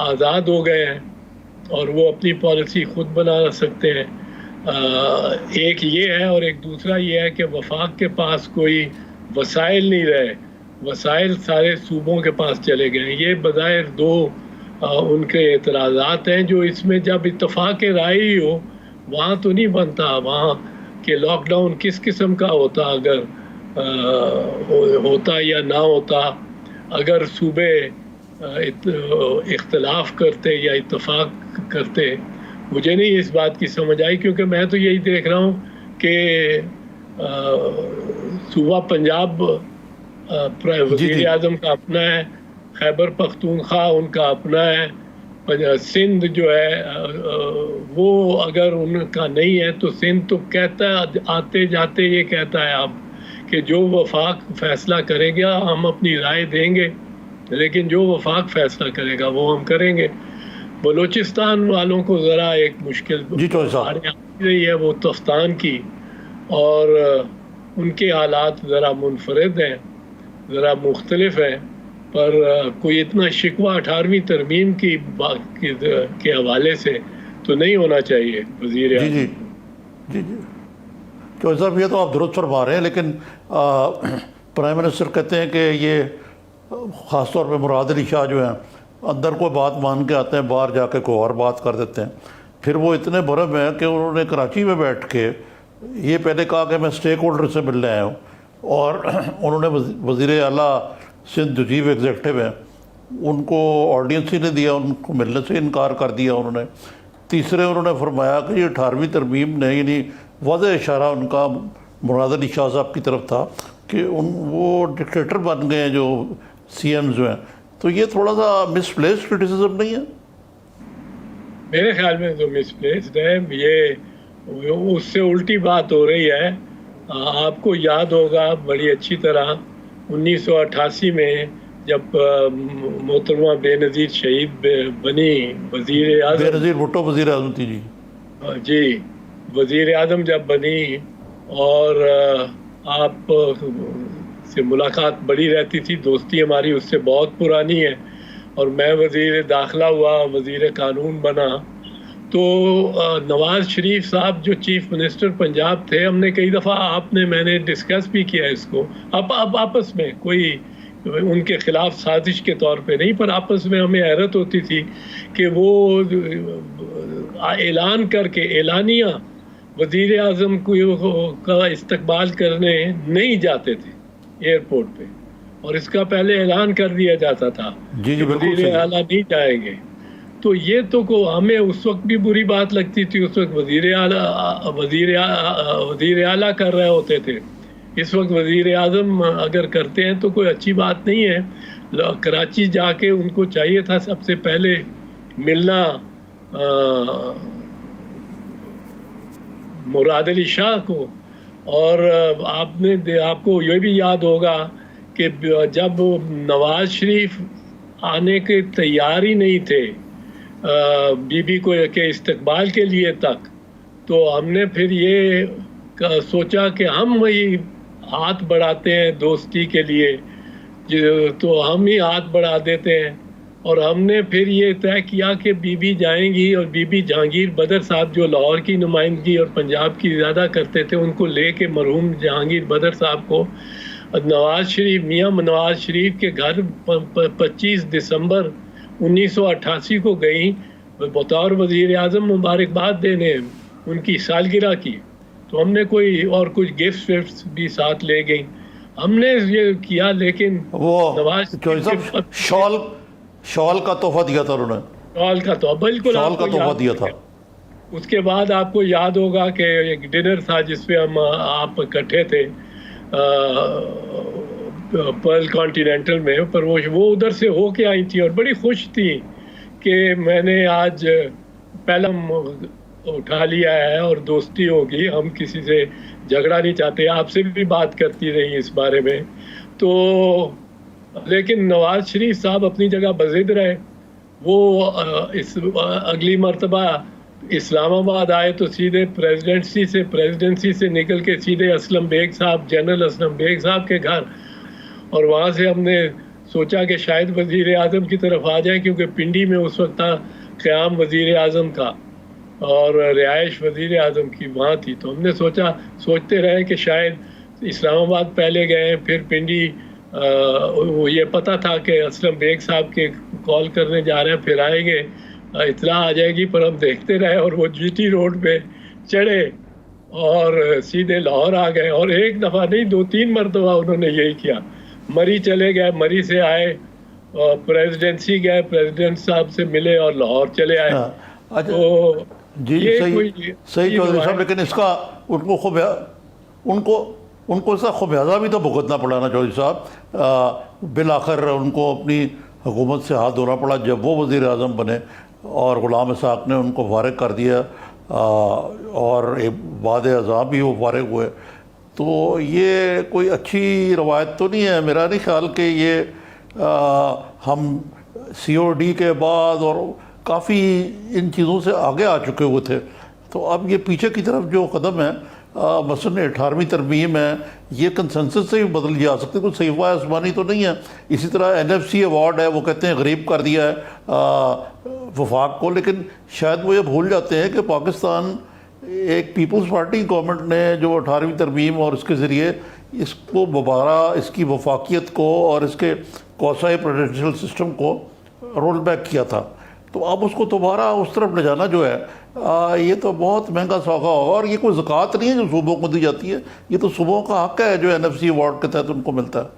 آزاد ہو گئے ہیں اور وہ اپنی پالیسی خود بنا سکتے ہیں. ایک یہ ہے، اور ایک دوسرا یہ ہے کہ وفاق کے پاس کوئی وسائل نہیں رہے. وسائل سارے صوبوں کے پاس چلے گئے. یہ بظاہر دو ان کے اعتراضات ہیں جو اس میں جب اتفاق رائے ہی ہو وہاں تو نہیں بنتا. وہاں کہ لاک ڈاؤن کس قسم کا ہوتا اگر ہوتا یا نہ ہوتا، اگر صوبے اختلاف کرتے یا اتفاق کرتے. مجھے نہیں اس بات کی سمجھ آئی، کیونکہ میں تو یہی دیکھ رہا ہوں کہ صوبہ پنجاب وزیر اعظم کا اپنا ہے، خیبر پختونخوا ان کا اپنا ہے، سندھ جو ہے وہ اگر ان کا نہیں ہے تو سندھ تو کہتا ہے آتے جاتے یہ کہتا ہے اب کہ جو وفاق فیصلہ کرے گا ہم اپنی رائے دیں گے، لیکن جو وفاق فیصلہ کرے گا وہ ہم کریں گے. بلوچستان والوں کو ذرا ایک مشکل رہی ہے وہ تفتان کی، اور ان کے حالات ذرا منفرد ہیں، ذرا مختلف ہیں. پر کوئی اتنا شکوہ 18ویں ترمیم کی کے حوالے سے تو نہیں ہونا چاہیے وزیر اعظم. جی جی جی چوہدری صاحب، یہ تو آپ درست فرما رہے ہیں، لیکن پرائم منسٹر کہتے ہیں کہ یہ خاص طور پہ مراد علی شاہ جو ہیں اندر کوئی بات مان کے آتے ہیں، باہر جا کے کوئی اور بات کر دیتے ہیں. پھر وہ اتنے برہم ہیں کہ انہوں نے کراچی میں بیٹھ کے یہ پہلے کہا کہ میں اسٹیک ہولڈر سے ملنے آیا ہوں، اور انہوں نے وزیر اعلیٰ سندھ جو چیف ایگزیکٹو ہیں ان کو آڈینس ہی نہیں دیا، ان کو ملنے سے انکار کر دیا انہوں نے. تیسرے انہوں نے فرمایا کہ یہ 18ویں ترمیم نے، یعنی واضح اشارہ ان کا مراد علی شاہ صاحب کی طرف تھا کہ وہ ڈکٹیٹر بن گئے ہیں جو سی ایم جو ہیں. تو یہ تھوڑا سا مس پلیس کرٹیسزم نہیں ہے؟ میرے خیال میں تو مس پلیسڈ ہے. یہ اس سے الٹی بات ہو رہی ہے. آپ کو یاد ہوگا بڑی اچھی طرح 1988 میں جب محترمہ بے نظیر شہید بنی وزیر اعظم، بے نظیر بھٹو وزیر اعظم تھی جی وزیر اعظم جب بنی، اور آپ سے ملاقات بڑی رہتی تھی، دوستی ہماری اس سے بہت پرانی ہے، اور میں وزیر داخلہ ہوا، وزیر قانون بنا، تو نواز شریف صاحب جو چیف منسٹر پنجاب تھے، ہم نے کئی دفعہ میں نے ڈسکس بھی کیا اس کو، اب آپس میں کوئی ان کے خلاف سازش کے طور پہ نہیں، پر آپس میں ہمیں حیرت ہوتی تھی کہ وہ اعلان کر کے اعلانیہ وزیر اعظم کا استقبال کرنے نہیں جاتے تھے ایئرپورٹ پہ، اور اس کا پہلے اعلان کر دیا جاتا تھا کہ وزیر اعلیٰ نہیں جائیں گے. تو یہ تو ہمیں اس وقت بھی بری بات لگتی تھی، اس وقت وزیر اعلیٰ کر رہے ہوتے تھے. اس وقت وزیر اعظم اگر کرتے ہیں تو کوئی اچھی بات نہیں ہے. کراچی جا کے ان کو چاہیے تھا سب سے پہلے ملنا مراد علی شاہ کو. اور آپ کو یہ بھی یاد ہوگا کہ جب نواز شریف آنے کے تیار ہی نہیں تھے بی بی کو کے استقبال کے لیے تک، تو ہم نے پھر یہ سوچا کہ ہم وہی ہاتھ بڑھاتے ہیں دوستی کے لیے، تو ہم ہی ہاتھ بڑھا دیتے ہیں. اور ہم نے پھر یہ طے کیا کہ بی بی جائیں گی، اور بی بی جہانگیر بدر صاحب جو لاہور کی نمائندگی اور پنجاب کی زیادہ کرتے تھے، ان کو لے کے مرحوم جہانگیر بدر صاحب کو میاں نواز شریف کے گھر 25 دسمبر 1988 کو گئیں بطور وزیر اعظم مبارکباد دینے ان کی سالگرہ کی. تو ہم نے کوئی اور کچھ گفٹس بھی ساتھ لے گئیں، ہم نے یہ کیا. لیکن وہ نواز شال کا تحفہ دیا تھا انہوں نے، شال کا تحفہ بالکل شال کا تحفہ دیا تھا. اس کے بعد آپ کو یاد ہوگا کہ ایک ڈنر تھا جس پہ آپ اکٹھے تھے پرل کانٹیننٹل میں، پر وہ ادھر سے ہو کے آئی تھی اور بڑی خوش تھی کہ میں نے آج پہلا اٹھا لیا ہے اور دوستی ہوگی، ہم کسی سے جھگڑا نہیں چاہتے. آپ سے بھی بات کرتی رہی اس بارے میں. تو لیکن نواز شریف صاحب اپنی جگہ بضد رہے. وہ اگلی مرتبہ اسلام آباد آئے تو سیدھے پریزیڈنسی سے نکل کے سیدھے اسلم بیگ صاحب، جنرل اسلم بیگ صاحب کے گھر، اور وہاں سے ہم نے سوچا کہ شاید وزیر اعظم کی طرف آ جائے، کیونکہ پنڈی میں اس وقت تھا قیام وزیر اعظم کا اور رہائش وزیر اعظم کی وہاں تھی. تو ہم نے سوچتے رہے کہ شاید اسلام آباد پہلے گئے، پھر پنڈی یہ پتہ تھا کہ اسلم بیگ صاحب کے کال کرنے جا رہے ہیں، پھر آئیں گے اطلاع آ جائے گی، پر ہم دیکھتے رہے اور وہ جی ٹی روڈ پہ چڑھے اور سیدھے لاہور آ گئے. اور ایک دفعہ نہیں 2-3 مرتبہ انہوں نے یہی کیا. مری چلے گئے، مری سے آئے اور پریزیڈنسی گئے، پریزیڈنٹ صاحب سے ملے اور لاہور چلے آئے. تو جی صحیح چودھری صاحب، لیکن اس کا ان کو اس کا خمیازہ بھی تو بھگتنا پڑا نا چودھری صاحب. بالآخر ان کو اپنی حکومت سے ہاتھ دھونا پڑا جب وہ وزیر اعظم بنے اور غلام اسحاق نے ان کو فارغ کر دیا اور بعد ازاں بھی وہ فارغ ہوئے. تو یہ کوئی اچھی روایت تو نہیں ہے. میرا نہیں خیال کہ یہ ہم COD کے بعد اور کافی ان چیزوں سے آگے آ چکے ہوئے تھے. تو اب یہ پیچھے کی طرف جو قدم ہے مثلاً 18ویں ترمیم ہے، یہ کنسنسس سے بھی بدل جا سکتی، کوئی صحیفہ آسمانی تو نہیں ہے. اسی طرح NFC ایوارڈ ہے، وہ کہتے ہیں غریب کر دیا ہے وفاق کو، لیکن شاید وہ یہ بھول جاتے ہیں کہ پاکستان ایک پیپلز پارٹی گورنمنٹ نے جو 18ویں ترمیم اور اس کے ذریعے اس کو دوبارہ اس کی وفاقیت کو اور اس کے کوسائی پریزیڈنشل سسٹم کو رول بیک کیا تھا. تو اب اس کو دوبارہ اس طرف لے جانا جو ہے یہ تو بہت مہنگا سودا ہوگا. اور یہ کوئی زکوٰۃ نہیں ہے جو صوبوں کو دی جاتی ہے، یہ تو صوبوں کا حق ہے جو NFC ایوارڈ کے تحت ان کو ملتا ہے.